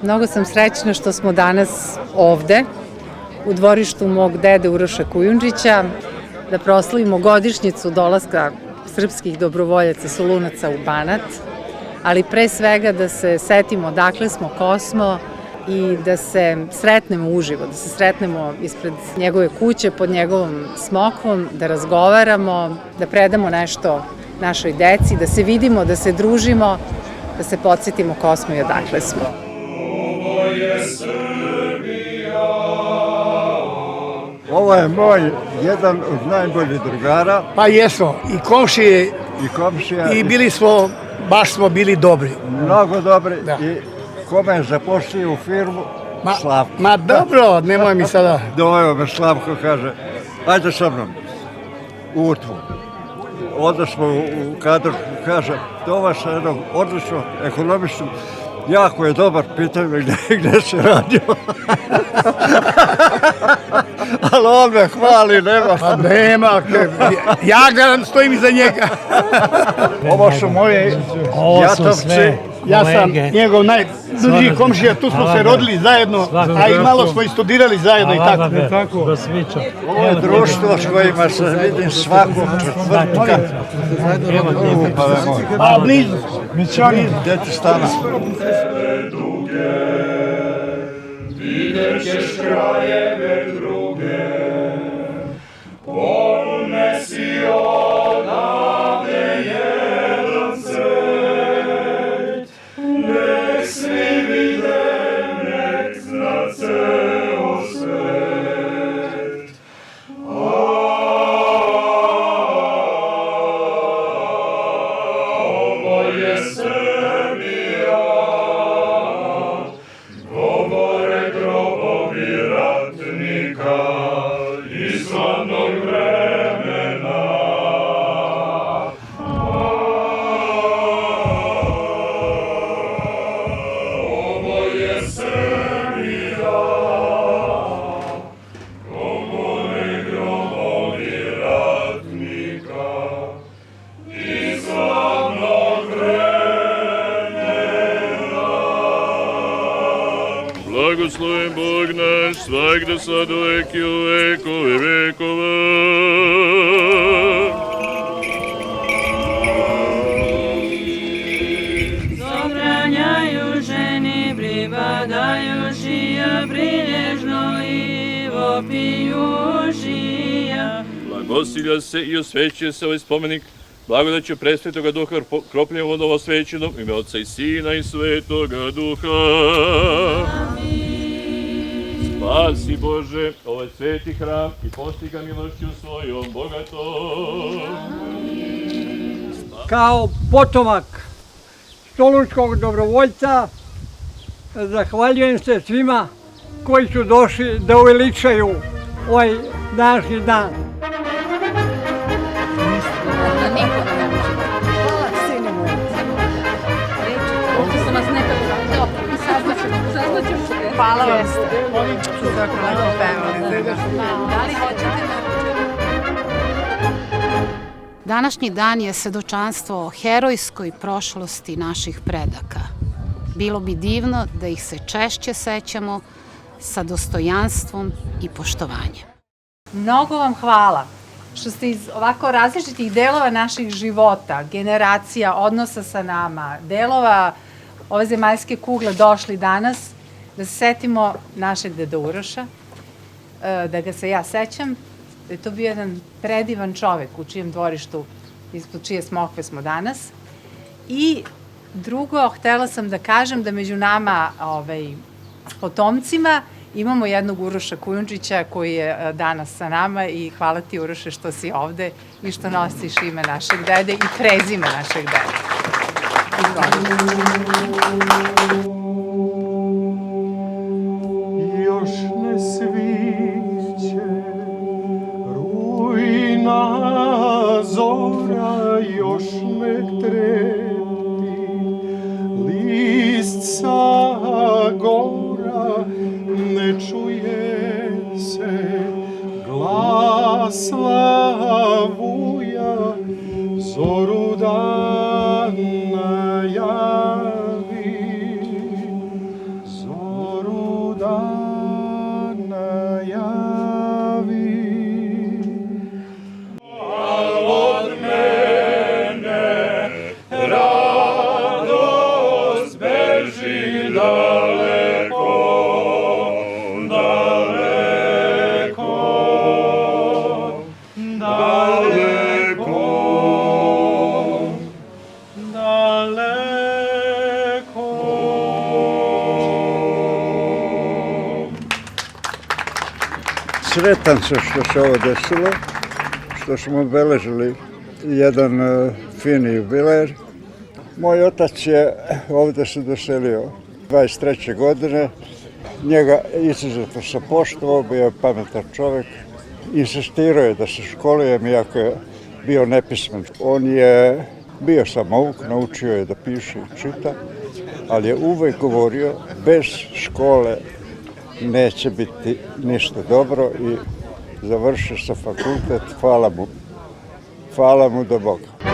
Mnogo sam srećna što smo danas ovde, u dvorištu mog dede Uroša Kujundžića, da proslavimo godišnjicu dolaska srpskih dobrovoljaca Solunaca u Banat, ali pre svega da se setimo odakle smo, ko smo i da se sretnemo uživo, da se sretnemo ispred njegove kuće, pod njegovom smokvom, da razgovaramo, da predamo nešto našoj deci, da se vidimo, da se družimo, da se podsjetimo ko smo i odakle smo. Ovo je moj jedan od najboljih drugara. Pa jesmo, i komšije, i bili smo, baš smo bili dobri. Mnogo dobri i kome je zaposlio u firmu? Slavko. Ma dobro, nemoj mi sada. Doveo me Slavko, kaže, ajde sa mnom, u Utvu. Onda smo u kadru, kaže, dova sa jednom odličnom ekonomistom, jako je dobar, pitaju me gde se radio. Ali on me hvali, nema. Pa nema, ja stojim iza njega. Ovo su moji jatovci. Ja sam njegov najbliži komšija, tu smo se rodili zajedno, a i malo smo i studirali zajedno i tako. Ovo je društvo s kojima se vidim svakog četvrtka. A blizu. Gde ti stana? Vidjet ćeš krajeve druge, ponesi odavde jedan cvet, nek svi vide, nek zna ceo svet. Ovo je Srbija, govore grobovi ratnika iz slavnog vremena. Ovo je Srbija, govore grobovi ratnika iz slavnog vremena. Blagosloven Bog naš, svagda sad uvek i u vekove vekova. Zabranjaju ženi, pribadaju šija, prilježno i vopiju šija. Blagosilja se i osvećuje se ovaj spomenik blagodaću presvetoga duha kropljenjem vodom osvećenom, ime Otca i Sina i Svetoga Duha. Spasi Bože ovaj sveti hram i posti ga milošću svojom bogatom. Kao potomak solunskog dobrovoljca zahvaljujem se svima koji su došli da uveličaju ovaj današnji dan. Hvala vam. Što su tako lepo pevali. Da li hoćete Današnji dan je svedočanstvo o herojskoj prošlosti naših predaka. Bilo bi divno da ih se češće sećamo sa dostojanstvom i poštovanjem. Mnogo vam hvala što ste iz ovako različitih delova naših života, generacija, odnosa sa nama, delova ove zemaljske kugle došli danas da se setimo našeg deda Uroša, da ga se ja sećam, da je to bio jedan predivan čovek u čijem dvorištu, ispod čije smokve smo danas. I drugo, htela sam da kažem da među nama potomcima imamo jednog Uroša Kujundžića koji je danas sa nama i hvala ti Uroše što si ovde i što nosiš ime našeg dede i prezime našeg dede. Još ne sviće rujna zora, još ne trepti list sa gora, ne čuje se glas lavuja, zoru dan najavi, zoru Sretan sam što se ovo desilo, što smo obeležili jedan fini jubiler. Moj otac je ovde se doselio 23. godine. Njega izuzetno sam poštovao, bio je pametan čovjek. Insistirao je da se školujem, iako je bio nepismen. On je bio samouk, naučio je da piše i čita, ali je uvek govorio bez škole neće biti ništa dobro i završio sam fakultet, hvala mu do Boga.